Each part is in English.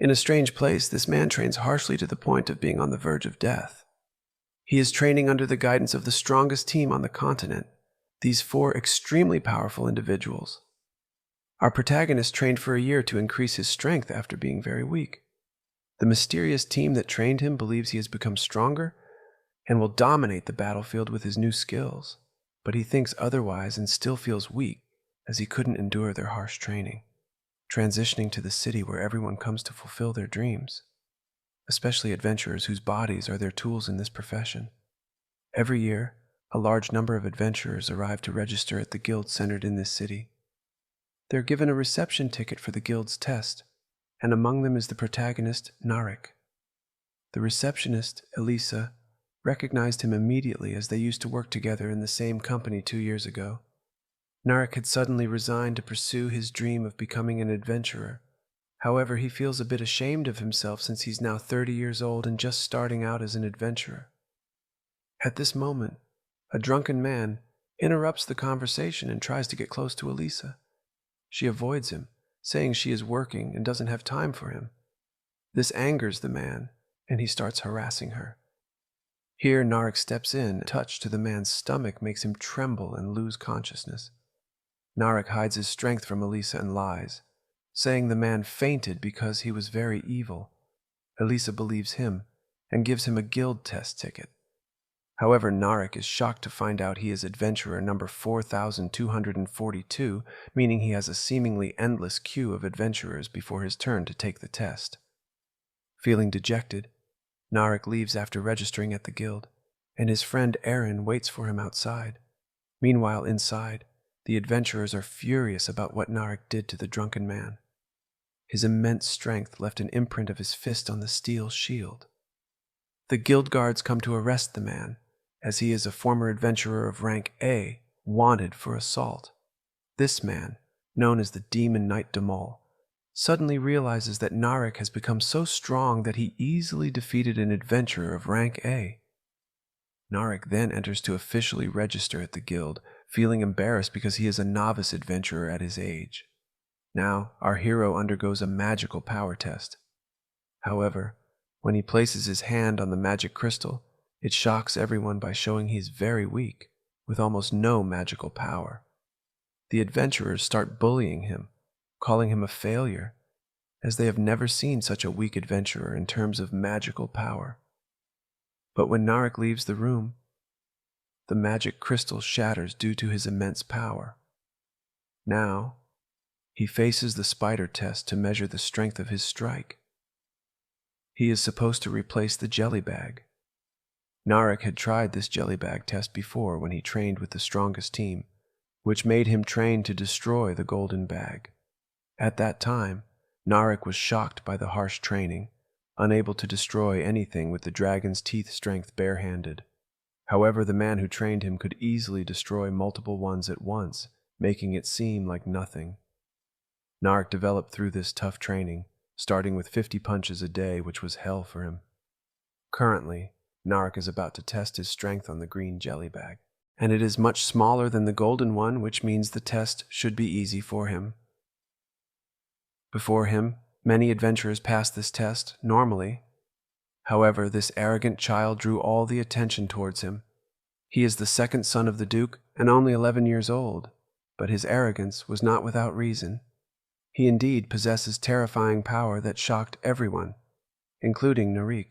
In a strange place, this man trains harshly to the point of being on the verge of death. He is training under the guidance of the strongest team on the continent, these 4 extremely powerful individuals. Our protagonist trained for a year to increase his strength after being very weak. The mysterious team that trained him believes he has become stronger and will dominate the battlefield with his new skills, but he thinks otherwise and still feels weak as he couldn't endure their harsh training, transitioning to the city where everyone comes to fulfill their dreams, especially adventurers whose bodies are their tools in this profession. Every year, a large number of adventurers arrive to register at the guild centered in this city. They're given a reception ticket for the guild's test, and among them is the protagonist, Naru. The receptionist, Elisa, recognized him immediately as they used to work together in the same company 2 years ago. Naru had suddenly resigned to pursue his dream of becoming an adventurer. However, he feels a bit ashamed of himself since he's now 30 years old and just starting out as an adventurer. At this moment, a drunken man interrupts the conversation and tries to get close to Elisa. She avoids him, saying she is working and doesn't have time for him. This angers the man, and he starts harassing her. Here, Naru steps in. A touch to the man's stomach makes him tremble and lose consciousness. Naru hides his strength from Elisa and lies, saying the man fainted because he was very evil. Elisa believes him and gives him a guild test ticket. However, Naru is shocked to find out he is adventurer number 4242, meaning he has a seemingly endless queue of adventurers before his turn to take the test. Feeling dejected, Naru leaves after registering at the guild, and his friend Aaron waits for him outside. Meanwhile, inside, the adventurers are furious about what Naru did to the drunken man. His immense strength left an imprint of his fist on the steel shield. The guild guards come to arrest the man, as he is a former adventurer of rank A, wanted for assault. This man, known as the Demon Knight Demol, suddenly realizes that Naru has become so strong that he easily defeated an adventurer of rank A. Naru then enters to officially register at the guild, feeling embarrassed because he is a novice adventurer at his age. Now, our hero undergoes a magical power test. However, when he places his hand on the magic crystal, it shocks everyone by showing he is very weak, with almost no magical power. The adventurers start bullying him, calling him a failure, as they have never seen such a weak adventurer in terms of magical power. But when Naru leaves the room, the magic crystal shatters due to his immense power. Now, he faces the spider test to measure the strength of his strike. He is supposed to replace the jelly bag. Naru had tried this jelly bag test before when he trained with the strongest team, which made him train to destroy the golden bag. At that time, Naru was shocked by the harsh training, unable to destroy anything with the dragon's teeth strength barehanded. However, the man who trained him could easily destroy multiple ones at once, making it seem like nothing. Naru developed through this tough training, starting with 50 punches a day, which was hell for him. Currently, Naru is about to test his strength on the green jelly bag, and it is much smaller than the golden one, which means the test should be easy for him. Before him, many adventurers passed this test normally. However, this arrogant child drew all the attention towards him. He is the second son of the Duke and only 11 years old, but his arrogance was not without reason. He indeed possesses terrifying power that shocked everyone, including Naru.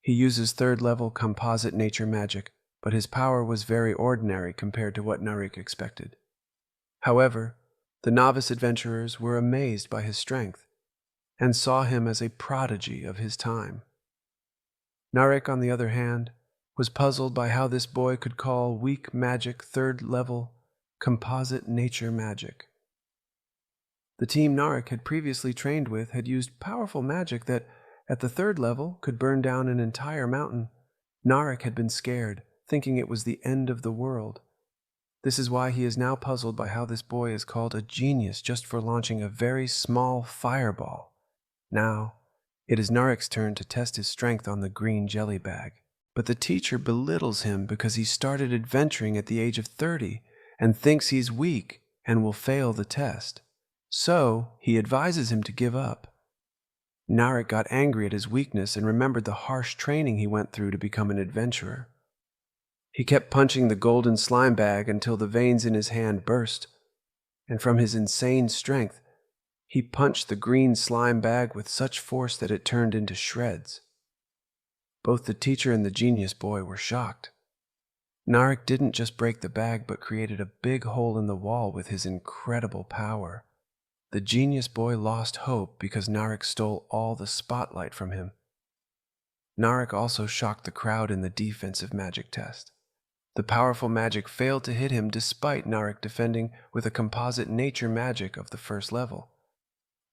He uses 3rd level composite nature magic, but his power was very ordinary compared to what Naru expected. However, the novice adventurers were amazed by his strength and saw him as a prodigy of his time. Naru, on the other hand, was puzzled by how this boy could call weak magic 3rd level composite nature magic. The team Naru had previously trained with had used powerful magic that, at the 3rd level, could burn down an entire mountain. Naru had been scared, thinking it was the end of the world. This is why he is now puzzled by how this boy is called a genius just for launching a very small fireball. Now, it is Naru's turn to test his strength on the green jelly bag. But the teacher belittles him because he started adventuring at the age of 30 and thinks he's weak and will fail the test. So, he advises him to give up. Narek got angry at his weakness and remembered the harsh training he went through to become an adventurer. He kept punching the golden slime bag until the veins in his hand burst, and from his insane strength, he punched the green slime bag with such force that it turned into shreds. Both the teacher and the genius boy were shocked. Narek didn't just break the bag, but created a big hole in the wall with his incredible power. The genius boy lost hope because Narek stole all the spotlight from him. Narek also shocked the crowd in the defensive magic test. The powerful magic failed to hit him despite Narek defending with a composite nature magic of the first level.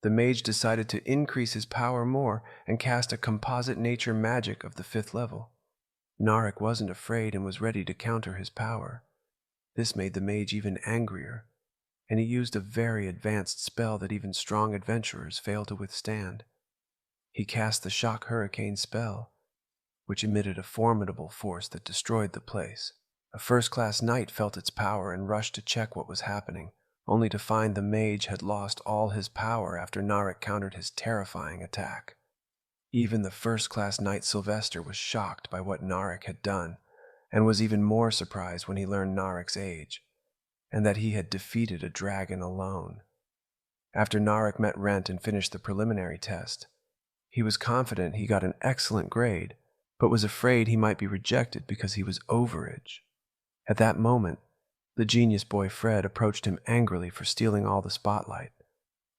The mage decided to increase his power more and cast a composite nature magic of the 5th level. Narek wasn't afraid and was ready to counter his power. This made the mage even angrier, and he used a very advanced spell that even strong adventurers fail to withstand. He cast the Shock Hurricane spell, which emitted a formidable force that destroyed the place. A first-class knight felt its power and rushed to check what was happening, only to find the mage had lost all his power after Narek countered his terrifying attack. Even the first-class knight Sylvester was shocked by what Narek had done, and was even more surprised when he learned Narek's age, and that he had defeated a dragon alone. After Narek met Rent and finished the preliminary test, he was confident he got an excellent grade, but was afraid he might be rejected because he was overage. At that moment, the genius boy Fred approached him angrily for stealing all the spotlight.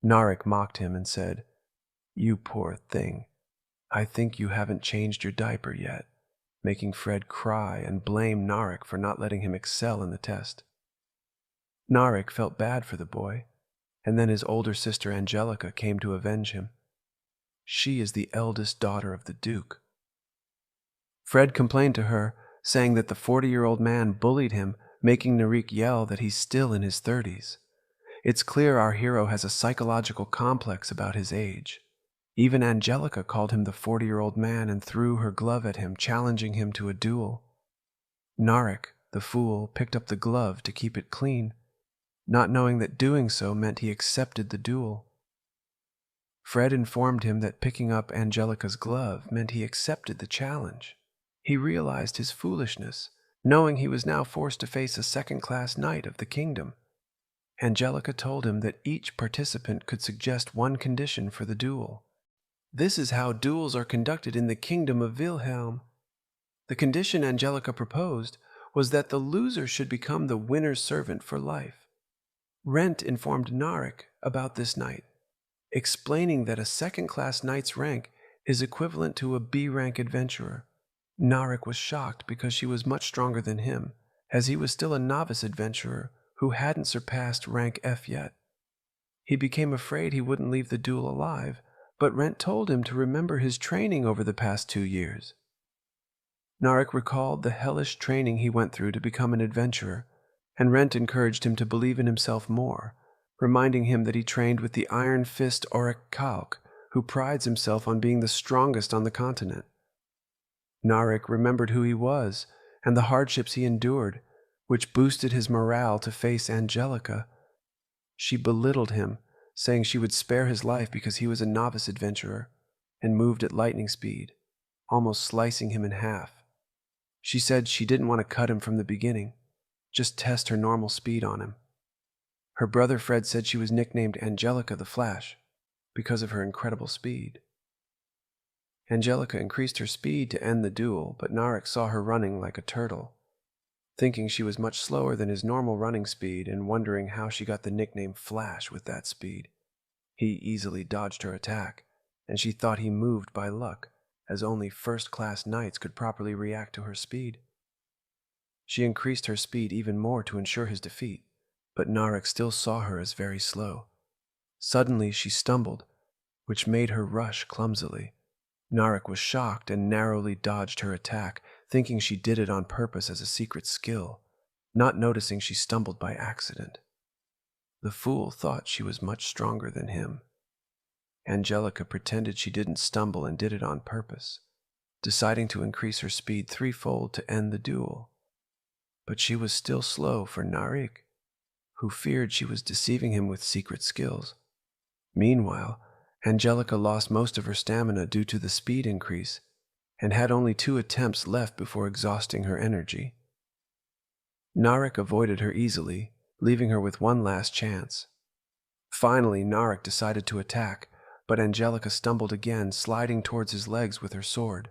Narek mocked him and said, "You poor thing, I think you haven't changed your diaper yet," making Fred cry and blame Narek for not letting him excel in the test. Narek felt bad for the boy, and then his older sister Angelica came to avenge him. She is the eldest daughter of the Duke. Fred complained to her, saying that the 40-year-old man bullied him, making Narek yell that he's still in his 30s. It's clear our hero has a psychological complex about his age. Even Angelica called him the 40-year-old man and threw her glove at him, challenging him to a duel. Narek, the fool, picked up the glove to keep it clean, not knowing that doing so meant he accepted the duel. Fred informed him that picking up Angelica's glove meant he accepted the challenge. He realized his foolishness, knowing he was now forced to face a second-class knight of the kingdom. Angelica told him that each participant could suggest one condition for the duel. This is how duels are conducted in the kingdom of Wilhelm. The condition Angelica proposed was that the loser should become the winner's servant for life. Rent informed Narek about this knight, explaining that a second-class knight's rank is equivalent to a B-rank adventurer. Narek was shocked because she was much stronger than him, as he was still a novice adventurer who hadn't surpassed rank F yet. He became afraid he wouldn't leave the duel alive, but Rent told him to remember his training over the past 2 years. Narek recalled the hellish training he went through to become an adventurer, and Rent encouraged him to believe in himself more, reminding him that he trained with the Iron Fist Orihalcon, who prides himself on being the strongest on the continent. Narek remembered who he was and the hardships he endured, which boosted his morale to face Angelica. She belittled him, saying she would spare his life because he was a novice adventurer, and moved at lightning speed, almost slicing him in half. She said she didn't want to cut him from the beginning, just test her normal speed on him. Her brother Fred said she was nicknamed Angelica the Flash because of her incredible speed. Angelica increased her speed to end the duel, but Narek saw her running like a turtle. Thinking she was much slower than his normal running speed and wondering how she got the nickname Flash with that speed, he easily dodged her attack, and she thought he moved by luck, as only first-class knights could properly react to her speed. She increased her speed even more to ensure his defeat, but Narek still saw her as very slow. Suddenly she stumbled, which made her rush clumsily. Narek was shocked and narrowly dodged her attack, thinking she did it on purpose as a secret skill, not noticing she stumbled by accident. The fool thought she was much stronger than him. Angelica pretended she didn't stumble and did it on purpose, deciding to increase her speed 3-fold to end the duel. But she was still slow for Narek, who feared she was deceiving him with secret skills. Meanwhile, Angelica lost most of her stamina due to the speed increase and had only 2 attempts left before exhausting her energy. Narek avoided her easily, leaving her with one last chance. Finally, Narek decided to attack, but Angelica stumbled again, sliding towards his legs with her sword.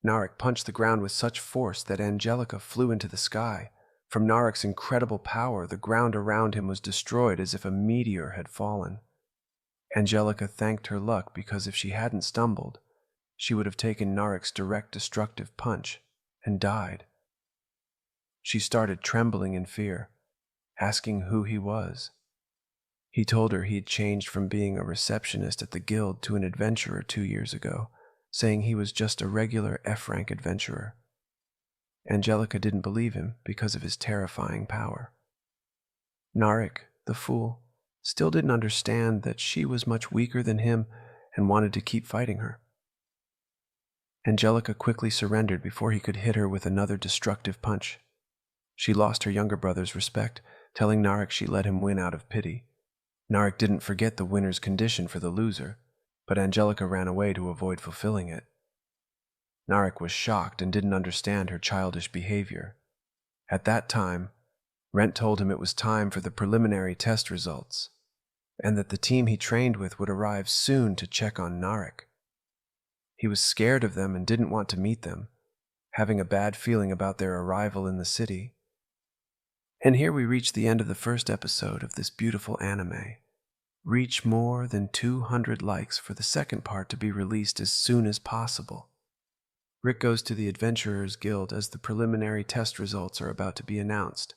Narek punched the ground with such force that Angelica flew into the sky. From Narek's incredible power, the ground around him was destroyed as if a meteor had fallen. Angelica thanked her luck because if she hadn't stumbled, she would have taken Narek's direct destructive punch and died. She started trembling in fear, asking who he was. He told her he had changed from being a receptionist at the guild to an adventurer 2 years ago, saying he was just a regular F-rank adventurer. Angelica didn't believe him because of his terrifying power. Narek, the fool, still didn't understand that she was much weaker than him and wanted to keep fighting her. Angelica quickly surrendered before he could hit her with another destructive punch. She lost her younger brother's respect, telling Narek she let him win out of pity. Narek didn't forget the winner's condition for the loser, but Angelica ran away to avoid fulfilling it. Narek was shocked and didn't understand her childish behavior. At that time, Rent told him it was time for the preliminary test results, and that the team he trained with would arrive soon to check on Narek. He was scared of them and didn't want to meet them, having a bad feeling about their arrival in the city. And here we reach the end of the first episode of this beautiful anime. Reach more than 200 likes for the second part to be released as soon as possible. Rick goes to the Adventurers Guild as the preliminary test results are about to be announced.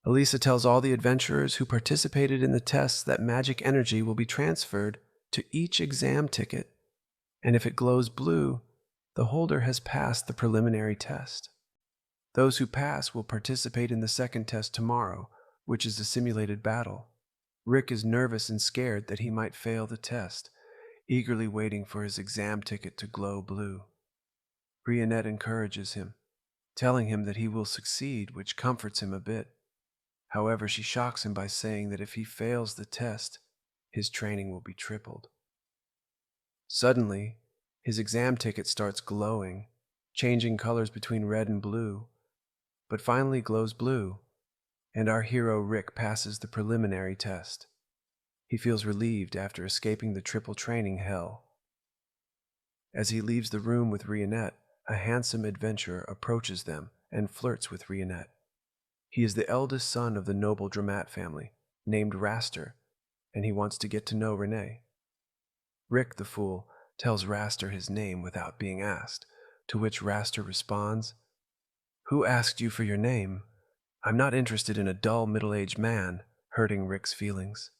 Elisa tells all the adventurers who participated in the tests that magic energy will be transferred to each exam ticket, and if it glows blue, the holder has passed the preliminary test. Those who pass will participate in the second test tomorrow, which is a simulated battle. Rick is nervous and scared that he might fail the test, eagerly waiting for his exam ticket to glow blue. Barehanded encourages him, telling him that he will succeed, which comforts him a bit. However, she shocks him by saying that if he fails the test, his training will be tripled. Suddenly, his exam ticket starts glowing, changing colors between red and blue, but finally glows blue, and our hero Rick passes the preliminary test. He feels relieved after escaping the triple training hell. As he leaves the room with Barehanded, a handsome adventurer approaches them and flirts with Barehanded. He is the eldest son of the noble Dramat family, named Raster, and he wants to get to know Renee. Rick, the fool, tells Raster his name without being asked, to which Raster responds, "Who asked you for your name? I'm not interested in a dull middle-aged man," hurting Rick's feelings.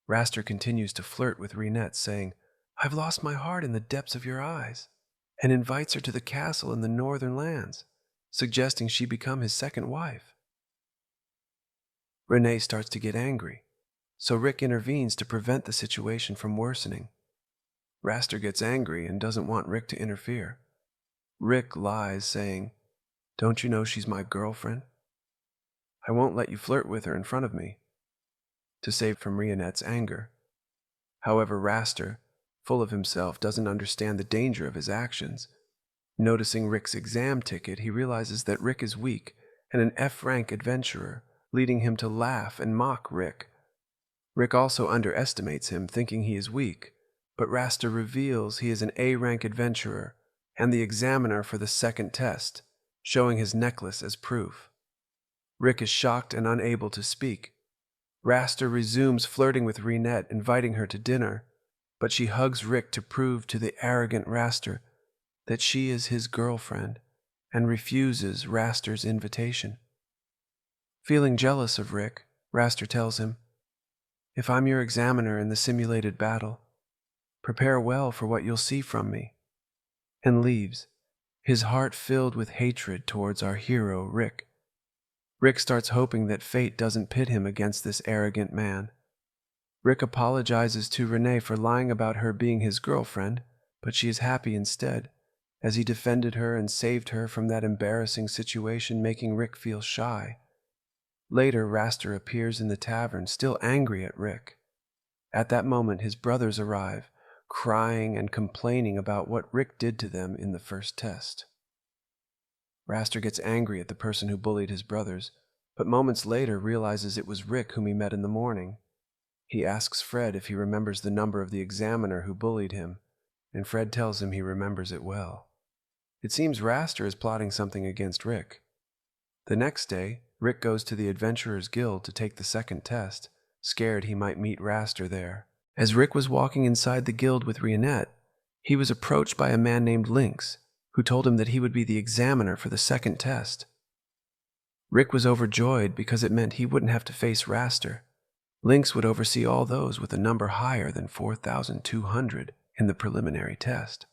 Raster continues to flirt with Barehanded, saying, "I've lost my heart in the depths of your eyes," and invites her to the castle in the northern lands, suggesting she become his second wife. Renee starts to get angry, so Rick intervenes to prevent the situation from worsening. Raster gets angry and doesn't want Rick to interfere. Rick lies, saying, "Don't you know she's my girlfriend? I won't let you flirt with her in front of me," to save from Barehanded's anger. However, Raster, full of himself, doesn't understand the danger of his actions. Noticing Rick's exam ticket, he realizes that Rick is weak and an F-rank adventurer, leading him to laugh and mock Rick. Rick also underestimates him, thinking he is weak, but Raster reveals he is an A-rank adventurer and the examiner for the second test, showing his necklace as proof. Rick is shocked and unable to speak. Raster resumes flirting with Barehanded, inviting her to dinner, but she hugs Rick to prove to the arrogant Raster that she is his girlfriend and refuses Raster's invitation. Feeling jealous of Rick, Raster tells him, "If I'm your examiner in the simulated battle, prepare well for what you'll see from me," and leaves, his heart filled with hatred towards our hero Rick. Rick starts hoping that fate doesn't pit him against this arrogant man. Rick apologizes to Renee for lying about her being his girlfriend, but she is happy instead, as he defended her and saved her from that embarrassing situation, making Rick feel shy. Later, Raster appears in the tavern, still angry at Rick. At that moment, his brothers arrive, crying and complaining about what Rick did to them in the first test. Raster gets angry at the person who bullied his brothers, but moments later realizes it was Rick whom he met in the morning. He asks Fred if he remembers the number of the examiner who bullied him, and Fred tells him he remembers it well. It seems Raster is plotting something against Rick. The next day, Rick goes to the Adventurers Guild to take the second test, scared he might meet Raster there. As Rick was walking inside the guild with Rionette, he was approached by a man named Lynx, who told him that he would be the examiner for the second test. Rick was overjoyed because it meant he wouldn't have to face Raster. Lynx would oversee all those with a number higher than 4,200 in the preliminary test.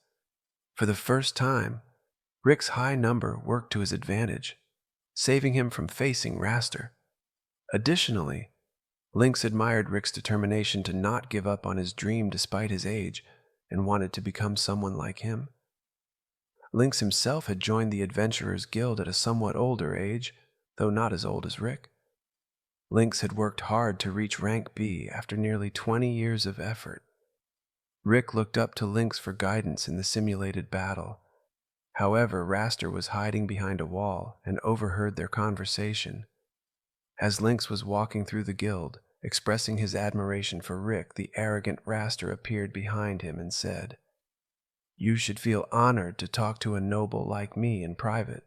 For the first time, Rick's high number worked to his advantage, saving him from facing Raster. Additionally, Lynx admired Rick's determination to not give up on his dream despite his age and wanted to become someone like him. Lynx himself had joined the Adventurers Guild at a somewhat older age, though not as old as Rick. Lynx had worked hard to reach rank B after nearly 20 years of effort. Rick looked up to Lynx for guidance in the simulated battle. However, Raster was hiding behind a wall and overheard their conversation. As Lynx was walking through the guild, expressing his admiration for Rick, the arrogant Raster appeared behind him and said, "You should feel honored to talk to a noble like me in private."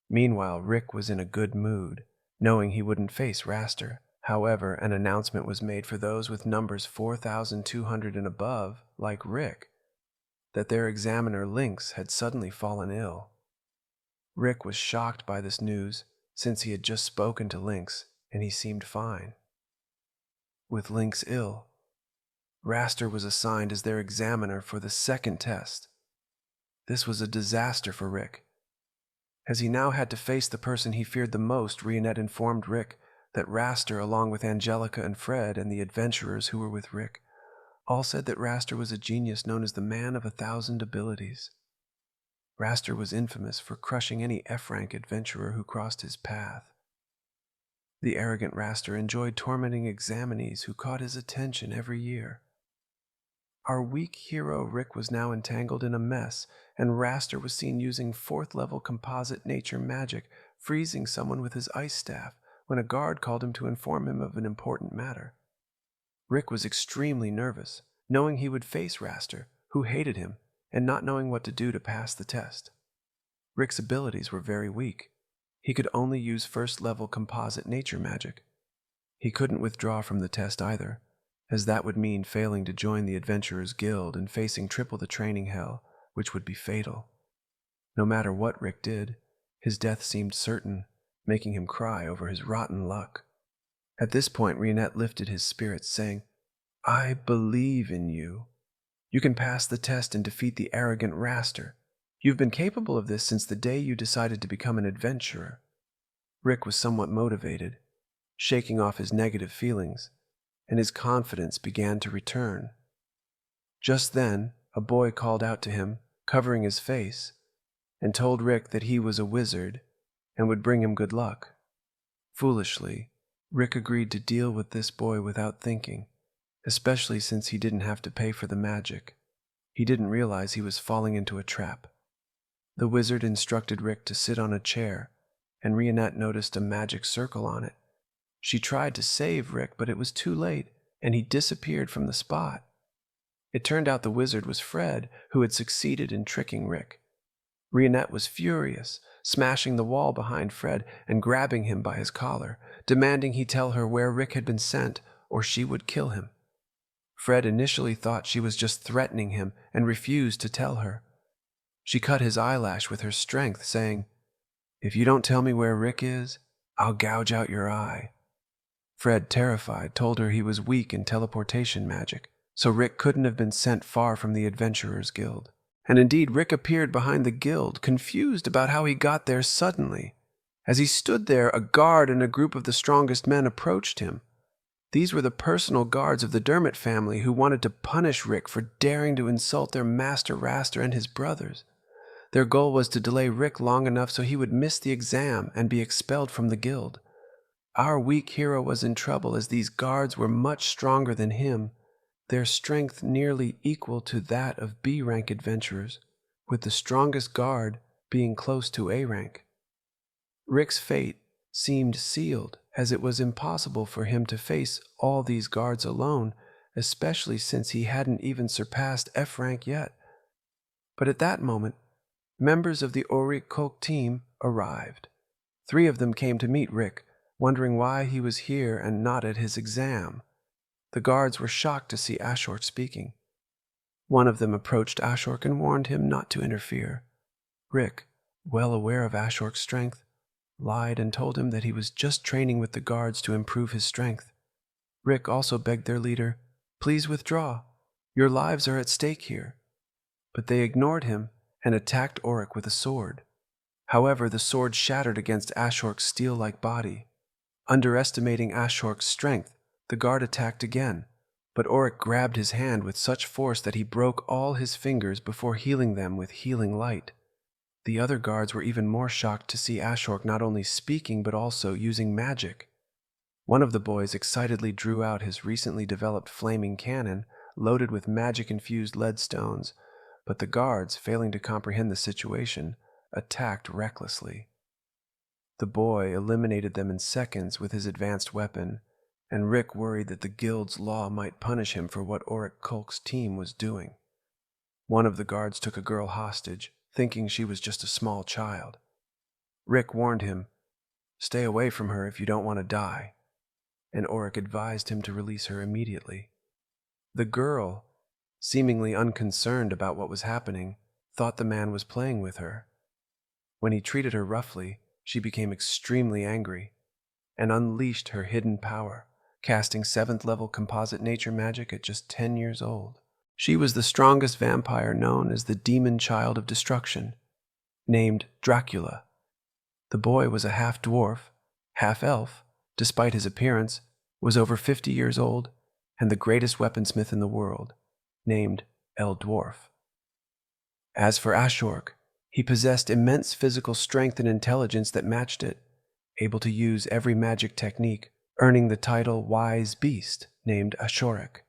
Meanwhile, Rick was in a good mood, knowing he wouldn't face Raster. However, an announcement was made for those with numbers 4,200 and above, like Rick, that their examiner Lynx had suddenly fallen ill. Rick was shocked by this news, since he had just spoken to Lynx, and he seemed fine. With Lynx ill, Raster was assigned as their examiner for the second test. This was a disaster for Rick. As he now had to face the person he feared the most, Rionette informed Rick that Raster, along with Angelica and Fred and the adventurers who were with Rick, all said that Raster was a genius known as the Man of 1,000 Abilities. Raster was infamous for crushing any F-rank adventurer who crossed his path. The arrogant Raster enjoyed tormenting examinees who caught his attention every year. Our weak hero Rick was now entangled in a mess, and Raster was seen using 4th-level composite nature magic, freezing someone with his ice staff, when a guard called him to inform him of an important matter. Rick was extremely nervous, knowing he would face Raster, who hated him, and not knowing what to do to pass the test. Rick's abilities were very weak. He could only use 1st-level composite nature magic. He couldn't withdraw from the test either, as that would mean failing to join the Adventurers Guild and facing triple the training hell, which would be fatal. No matter what Rick did, his death seemed certain, making him cry over his rotten luck. At this point, Rionette lifted his spirits, saying, "I believe in you. You can pass the test and defeat the arrogant Raster. You've been capable of this since the day you decided to become an adventurer." Rick was somewhat motivated, shaking off his negative feelings, and his confidence began to return. Just then, a boy called out to him, covering his face, and told Rick that he was a wizard and would bring him good luck. Foolishly, Rick agreed to deal with this boy without thinking, especially since he didn't have to pay for the magic. He didn't realize he was falling into a trap. The wizard instructed Rick to sit on a chair, and Rionette noticed a magic circle on it. She tried to save Rick, but it was too late, and he disappeared from the spot. It turned out the wizard was Fred, who had succeeded in tricking Rick. Rionette was furious, smashing the wall behind Fred and grabbing him by his collar, demanding he tell her where Rick had been sent, or she would kill him. Fred initially thought she was just threatening him and refused to tell her. She cut his eyelash with her strength, saying, "If you don't tell me where Rick is, I'll gouge out your eye." Fred, terrified, told her he was weak in teleportation magic, so Rick couldn't have been sent far from the Adventurers Guild. And indeed, Rick appeared behind the guild, confused about how he got there suddenly. As he stood there, a guard and a group of the strongest men approached him. These were the personal guards of the Dermot family who wanted to punish Rick for daring to insult their master Raster and his brothers. Their goal was to delay Rick long enough so he would miss the exam and be expelled from the guild. Our weak hero was in trouble as these guards were much stronger than him, their strength nearly equal to that of B rank adventurers, with the strongest guard being close to A rank. Rick's fate seemed sealed, as it was impossible for him to face all these guards alone, especially since he hadn't even surpassed F rank yet. But at that moment, members of the Orihalcon team arrived. 3 of them came to meet Rick, wondering why he was here and not at his exam. The guards were shocked to see Ashok speaking. One of them approached Ashok and warned him not to interfere. Rick, well aware of Ashok's strength, lied and told him that he was just training with the guards to improve his strength. Rick also begged their leader, "Please withdraw. Your lives are at stake here." But they ignored him and attacked Oric with a sword. However, the sword shattered against Ashok's steel-like body. Underestimating Ashok's strength, the guard attacked again, but Oric grabbed his hand with such force that he broke all his fingers before healing them with healing light. The other guards were even more shocked to see Ashok not only speaking but also using magic. One of the boys excitedly drew out his recently developed flaming cannon loaded with magic-infused lead stones, but the guards, failing to comprehend the situation, attacked recklessly. The boy eliminated them in seconds with his advanced weapon, and Rick worried that the guild's law might punish him for what Orihalcon's team was doing. One of the guards took a girl hostage, thinking she was just a small child. Rick warned him, "Stay away from her if you don't want to die," and Oric advised him to release her immediately. The girl, seemingly unconcerned about what was happening, thought the man was playing with her. When he treated her roughly, she became extremely angry and unleashed her hidden power, casting 7th level composite nature magic at just 10 years old. She was the strongest vampire known as the Demon Child of Destruction, named Dracula. The boy was a half-dwarf, half-elf, despite his appearance, was over 50 years old, and the greatest weaponsmith in the world, named El Dwarf. As for Ashok, he possessed immense physical strength and intelligence that matched it, able to use every magic technique, earning the title Wise Beast, named Ashoric.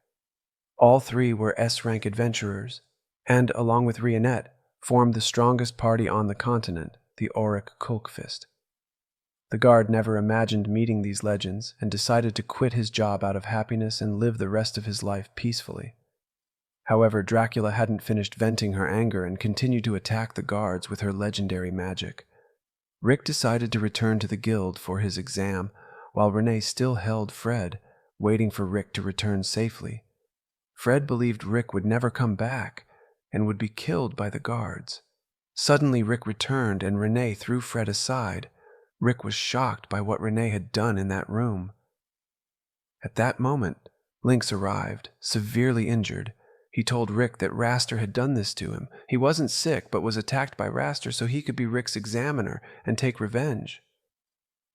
All 3 were S-rank adventurers, and, along with Rionette, formed the strongest party on the continent, the Orihalcon Fist. The guard never imagined meeting these legends and decided to quit his job out of happiness and live the rest of his life peacefully. However, Dracula hadn't finished venting her anger and continued to attack the guards with her legendary magic. Rick decided to return to the guild for his exam, while Renee still held Fred, waiting for Rick to return safely. Fred believed Rick would never come back and would be killed by the guards. Suddenly Rick returned and Renee threw Fred aside. Rick was shocked by what Renee had done in that room. At that moment, Lynx arrived, severely injured. He told Rick that Raster had done this to him. He wasn't sick, but was attacked by Raster so he could be Rick's examiner and take revenge.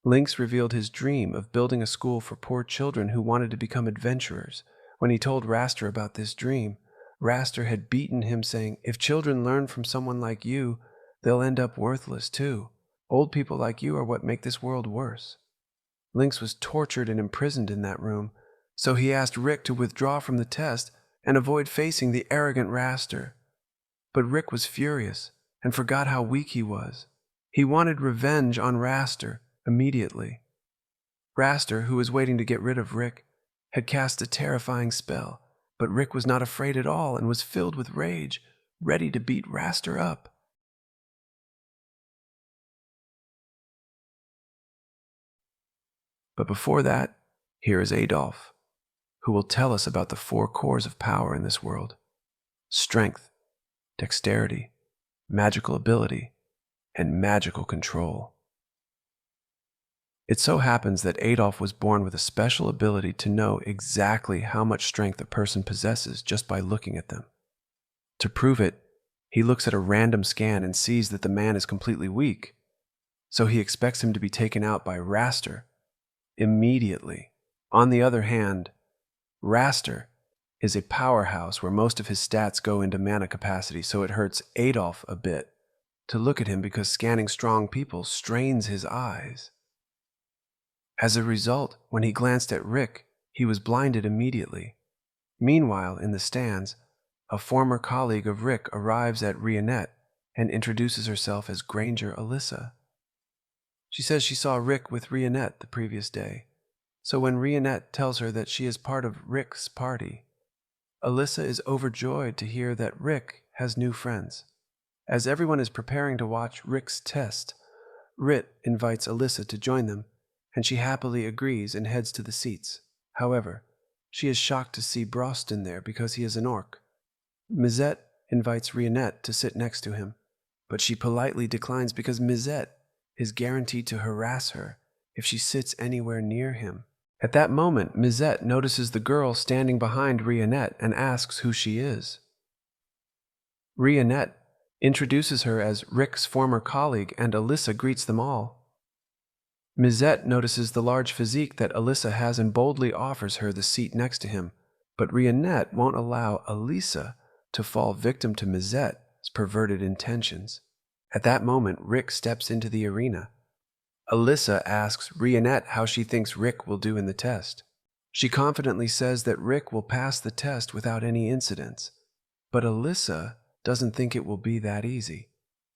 Lynx revealed his dream of building a school for poor children who wanted to become adventurers. When he told Raster about this dream, Raster had beaten him, saying, "If children learn from someone like you, they'll end up worthless too. Old people like you are what make this world worse." Lynx was tortured and imprisoned in that room, so he asked Rick to withdraw from the test and avoid facing the arrogant Raster. But Rick was furious and forgot how weak he was. He wanted revenge on Raster immediately. Raster, who was waiting to get rid of Rick, had cast a terrifying spell, but Rick was not afraid at all and was filled with rage, ready to beat Raster up. But before that, here is Adolf, who will tell us about the 4 cores of power in this world: strength, dexterity, magical ability, and magical control. It so happens that Adolf was born with a special ability to know exactly how much strength a person possesses just by looking at them. To prove it, he looks at a random scan and sees that the man is completely weak, so he expects him to be taken out by Raster immediately. On the other hand, Raster is a powerhouse where most of his stats go into mana capacity, so it hurts Adolf a bit to look at him because scanning strong people strains his eyes. As a result, when he glanced at Rick, he was blinded immediately, Meanwhile, in the stands, a former colleague of Rick arrives at Rionette and introduces herself as Granger Alyssa. She says she saw Rick with Rionette the previous day, so when Rionette tells her that she is part of Rick's party, Alyssa is overjoyed to hear that Rick has new friends. As everyone is preparing to watch Rick's test, Rit invites Alyssa to join them, and she happily agrees and heads to the seats. However, she is shocked to see Broston there because he is an orc. Mizette invites Rionette to sit next to him, but she politely declines because Mizette is guaranteed to harass her if she sits anywhere near him. At that moment, Mizette notices the girl standing behind Rionette and asks who she is. Rionette introduces her as Rick's former colleague, and Alyssa greets them all. Mizette notices the large physique that Alyssa has and boldly offers her the seat next to him, but Rionette won't allow Alyssa to fall victim to Mizette's perverted intentions. At that moment, Rick steps into the arena. Alyssa asks Rionette how she thinks Rick will do in the test. She confidently says that Rick will pass the test without any incidents, but Alyssa doesn't think it will be that easy.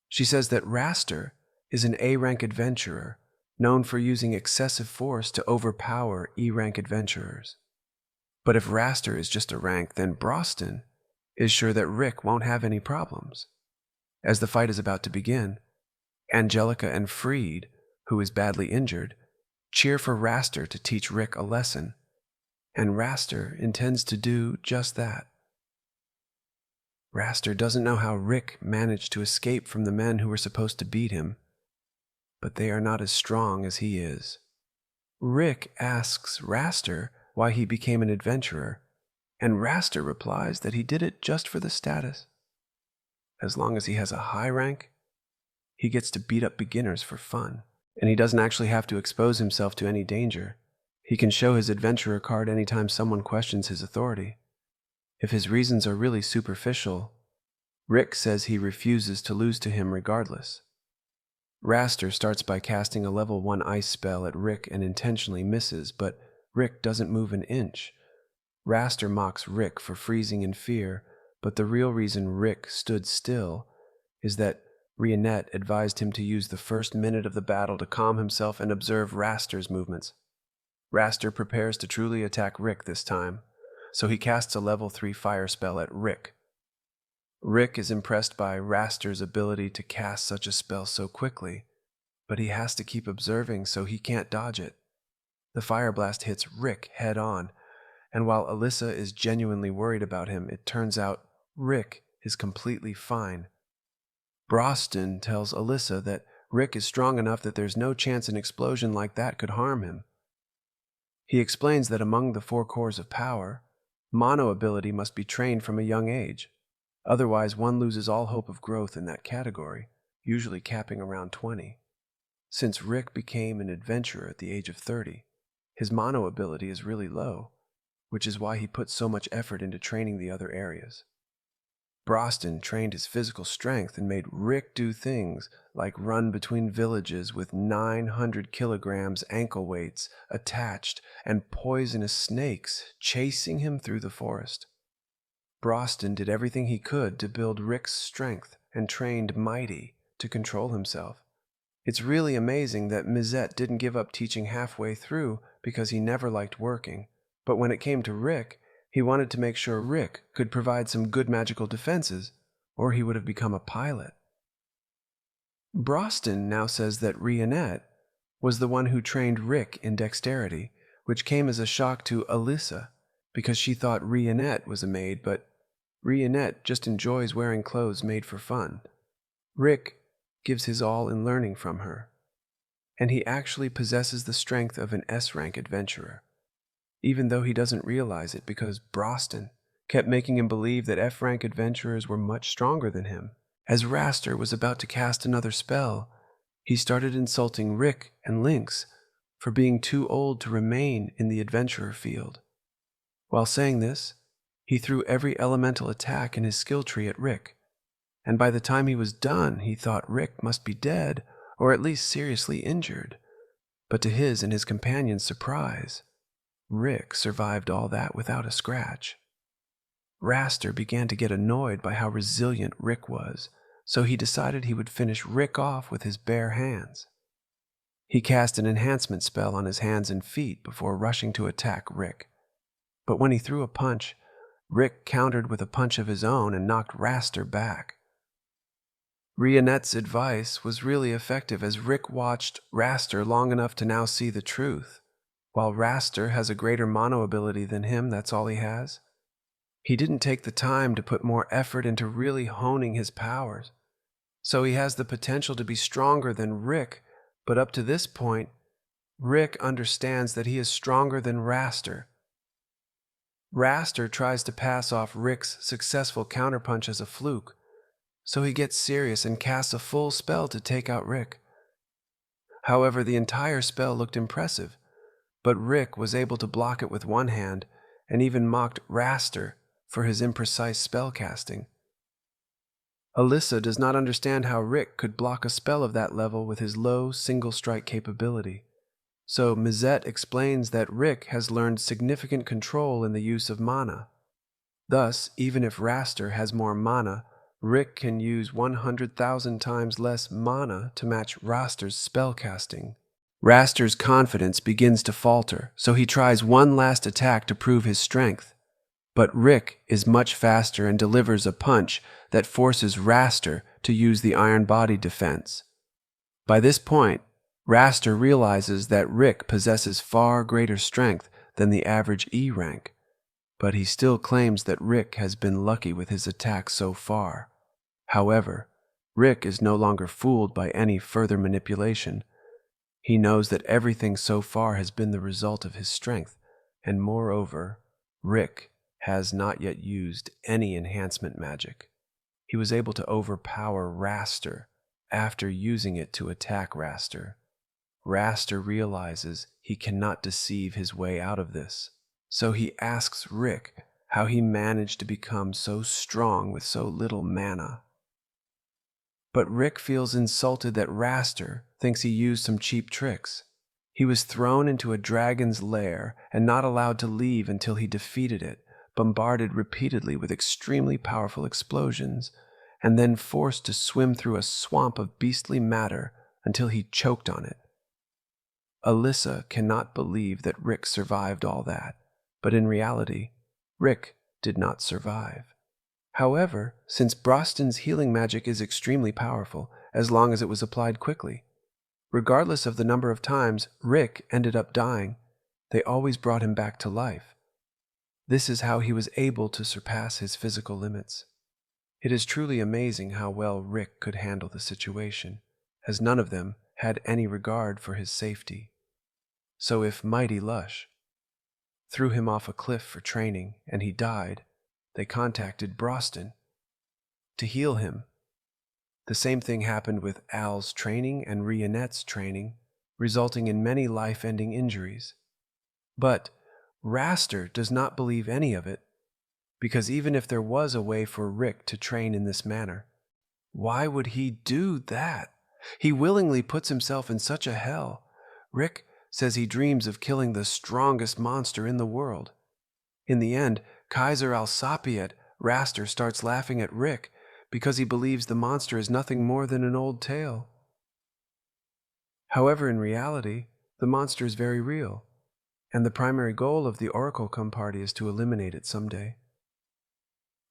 She says that Raster is an A-rank adventurer, known for using excessive force to overpower E-rank adventurers. But if Raster is just a rank, then Broston is sure that Rick won't have any problems. As the fight is about to begin, Angelica and Freed, who is badly injured, cheer for Raster to teach Rick a lesson, and Raster intends to do just that. Raster doesn't know how Rick managed to escape from the men who were supposed to beat him, but they are not as strong as he is. Rick asks Raster why he became an adventurer, and Raster replies that he did it just for the status. As long as he has a high rank, he gets to beat up beginners for fun, and he doesn't actually have to expose himself to any danger. He can show his adventurer card anytime someone questions his authority. If his reasons are really superficial, Rick says he refuses to lose to him regardless. Raster starts by casting a level 1 ice spell at Rick and intentionally misses, but Rick doesn't move an inch. Raster mocks Rick for freezing in fear, but the real reason Rick stood still is that Rionette advised him to use the first minute of the battle to calm himself and observe Raster's movements. Raster prepares to truly attack Rick this time, so he casts a level 3 fire spell at Rick. Rick is impressed by Raster's ability to cast such a spell so quickly, but he has to keep observing so he can't dodge it. The fire blast hits Rick head on, and while Alyssa is genuinely worried about him, it turns out Rick is completely fine. Broston tells Alyssa that Rick is strong enough that there's no chance an explosion like that could harm him. He explains that among the 4 cores of power, mono ability must be trained from a young age. Otherwise, one loses all hope of growth in that category, usually capping around 20. Since Rick became an adventurer at the age of 30, his mono ability is really low, which is why he put so much effort into training the other areas. Broston trained his physical strength and made Rick do things like run between villages with 900 kilograms ankle weights attached and poisonous snakes chasing him through the forest. Broston did everything he could to build Rick's strength and trained Mighty to control himself. It's really amazing that Mizette didn't give up teaching halfway through because he never liked working, but when it came to Rick, he wanted to make sure Rick could provide some good magical defenses, or he would have become a pilot. Broston now says that Rionette was the one who trained Rick in dexterity, which came as a shock to Alyssa, because she thought Rionette was a maid, but Rionette just enjoys wearing clothes made for fun. Rick gives his all in learning from her, and he actually possesses the strength of an S-rank adventurer, even though he doesn't realize it because Broston kept making him believe that F-rank adventurers were much stronger than him. As Raster was about to cast another spell, he started insulting Rick and Lynx for being too old to remain in the adventurer field. While saying this, he threw every elemental attack in his skill tree at Rick, and by the time he was done, he thought Rick must be dead or at least seriously injured. But to his and his companions' surprise, Rick survived all that without a scratch. Raster began to get annoyed by how resilient Rick was, so he decided he would finish Rick off with his bare hands. He cast an enhancement spell on his hands and feet before rushing to attack Rick. But when he threw a punch, Rick countered with a punch of his own and knocked Raster back. Rionette's advice was really effective as Rick watched Raster long enough to now see the truth. While Raster has a greater mono ability than him, that's all he has. He didn't take the time to put more effort into really honing his powers. So he has the potential to be stronger than Rick, but up to this point, Rick understands that he is stronger than Raster. Raster tries to pass off Rick's successful counterpunch as a fluke, so he gets serious and casts a full spell to take out Rick. However, the entire spell looked impressive, but Rick was able to block it with one hand and even mocked Raster for his imprecise spell casting. Alyssa does not understand how Rick could block a spell of that level with his low single-strike capability, so Mizette explains that Rick has learned significant control in the use of mana. Thus, even if Raster has more mana, Rick can use 100,000 times less mana to match Raster's spellcasting. Raster's confidence begins to falter, so he tries one last attack to prove his strength. But Rick is much faster and delivers a punch that forces Raster to use the Iron Body defense. By this point, Raster realizes that Rick possesses far greater strength than the average E rank, but he still claims that Rick has been lucky with his attacks so far. However, Rick is no longer fooled by any further manipulation. He knows that everything so far has been the result of his strength, and moreover, Rick has not yet used any enhancement magic. He was able to overpower Raster after using it to attack Raster. Raster realizes he cannot deceive his way out of this, so he asks Rick how he managed to become so strong with so little mana. But Rick feels insulted that Raster thinks he used some cheap tricks. He was thrown into a dragon's lair and not allowed to leave until he defeated it, bombarded repeatedly with extremely powerful explosions, and then forced to swim through a swamp of beastly matter until he choked on it. Alyssa cannot believe that Rick survived all that, but in reality, Rick did not survive. However, since Broston's healing magic is extremely powerful, as long as it was applied quickly, regardless of the number of times Rick ended up dying, they always brought him back to life. This is how he was able to surpass his physical limits. It is truly amazing how well Rick could handle the situation, as none of them had any regard for his safety. So if Mighty Lush threw him off a cliff for training and he died, they contacted Broston to heal him. The same thing happened with Al's training and Rionette's training, resulting in many life-ending injuries. But Raster does not believe any of it, because even if there was a way for Rick to train in this manner, why would he do that? He willingly puts himself in such a hell. Rick says he dreams of killing the strongest monster in the world. In the end, Kaiser Alsapiet, Raster, starts laughing at Rick because he believes the monster is nothing more than an old tale. However, in reality, the monster is very real, and the primary goal of the Orihalcon party is to eliminate it someday.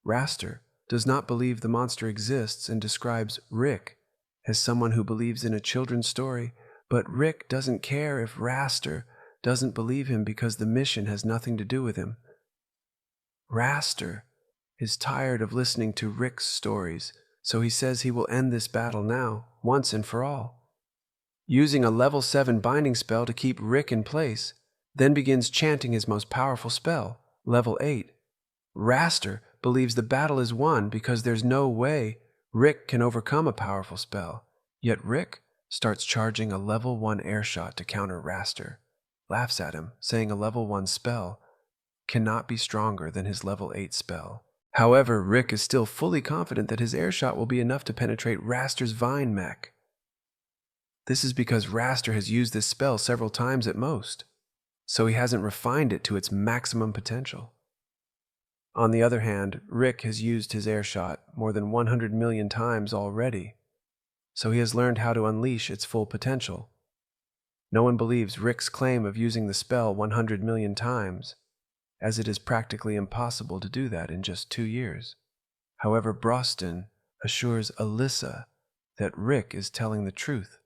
Raster does not believe the monster exists and describes Rick as someone who believes in a children's story, but Rick doesn't care if Raster doesn't believe him because the mission has nothing to do with him. Raster is tired of listening to Rick's stories, so he says he will end this battle now, once and for all. Using a level 7 binding spell to keep Rick in place, then begins chanting his most powerful spell, level 8. Raster believes the battle is won because there's no way Rick can overcome a powerful spell, yet Rick starts charging a level 1 airshot to counter Raster, laughs at him, saying a level 1 spell cannot be stronger than his level 8 spell. However, Rick is still fully confident that his airshot will be enough to penetrate Raster's vine mech. This is because Raster has used this spell several times at most, so he hasn't refined it to its maximum potential. On the other hand, Rick has used his air shot more than 100 million times already, so he has learned how to unleash its full potential. No one believes Rick's claim of using the spell 100 million times, as it is practically impossible to do that in just 2 years. However, Broston assures Alyssa that Rick is telling the truth,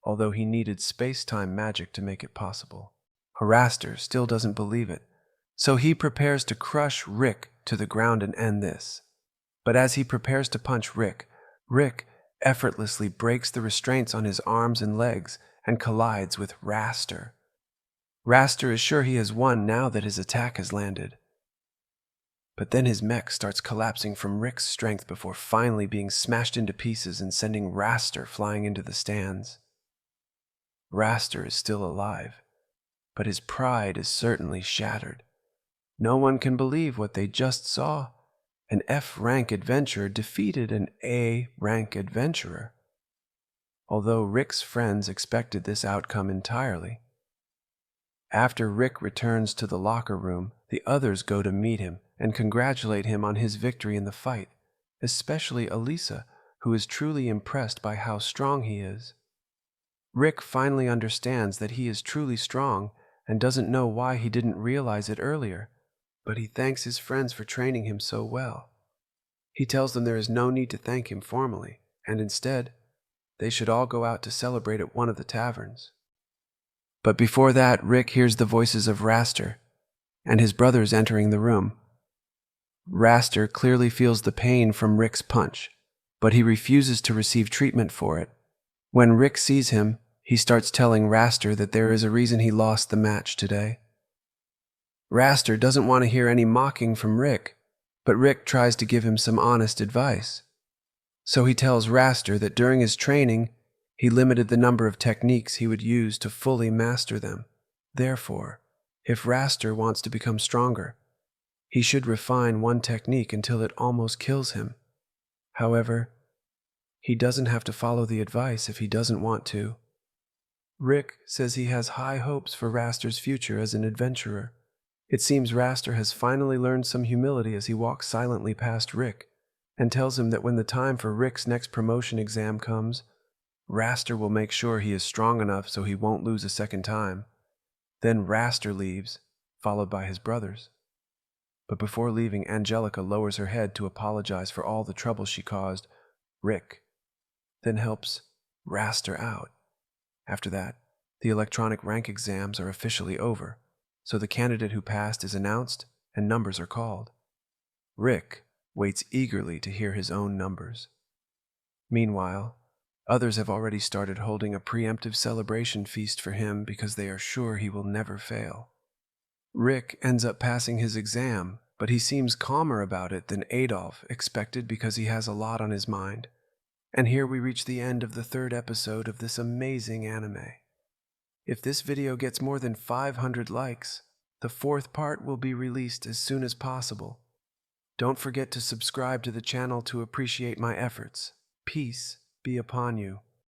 although he needed space-time magic to make it possible. Haraster still doesn't believe it, so he prepares to crush Rick to the ground and end this. But as he prepares to punch Rick, Rick effortlessly breaks the restraints on his arms and legs and collides with Raster. Raster is sure he has won now that his attack has landed. But then his mech starts collapsing from Rick's strength before finally being smashed into pieces and sending Raster flying into the stands. Raster is still alive, but his pride is certainly shattered. No one can believe what they just saw. An F-rank adventurer defeated an A-rank adventurer. Although Rick's friends expected this outcome entirely. After Rick returns to the locker room, the others go to meet him and congratulate him on his victory in the fight, especially Alyssa, who is truly impressed by how strong he is. Rick finally understands that he is truly strong and doesn't know why he didn't realize it earlier, but he thanks his friends for training him so well. He tells them there is no need to thank him formally, and instead, they should all go out to celebrate at one of the taverns. But before that, Rick hears the voices of Raster and his brothers entering the room. Raster clearly feels the pain from Rick's punch, but he refuses to receive treatment for it. When Rick sees him, he starts telling Raster that there is a reason he lost the match today. Raster doesn't want to hear any mocking from Rick, but Rick tries to give him some honest advice. So he tells Raster that during his training, he limited the number of techniques he would use to fully master them. Therefore, if Raster wants to become stronger, he should refine one technique until it almost kills him. However, he doesn't have to follow the advice if he doesn't want to. Rick says he has high hopes for Raster's future as an adventurer. It seems Raster has finally learned some humility as he walks silently past Rick and tells him that when the time for Rick's next promotion exam comes, Raster will make sure he is strong enough so he won't lose a second time. Then Raster leaves, followed by his brothers. But before leaving, Angelica lowers her head to apologize for all the trouble she caused Rick, then helps Raster out. After that, the electronic rank exams are officially over, so the candidate who passed is announced and numbers are called. Rick waits eagerly to hear his own numbers. Meanwhile, others have already started holding a preemptive celebration feast for him because they are sure he will never fail. Rick ends up passing his exam, but he seems calmer about it than Adolf expected because he has a lot on his mind. And here we reach the end of the 3rd episode of this amazing anime. If this video gets more than 500 likes, the 4th part will be released as soon as possible. Don't forget to subscribe to the channel to appreciate my efforts. Peace be upon you.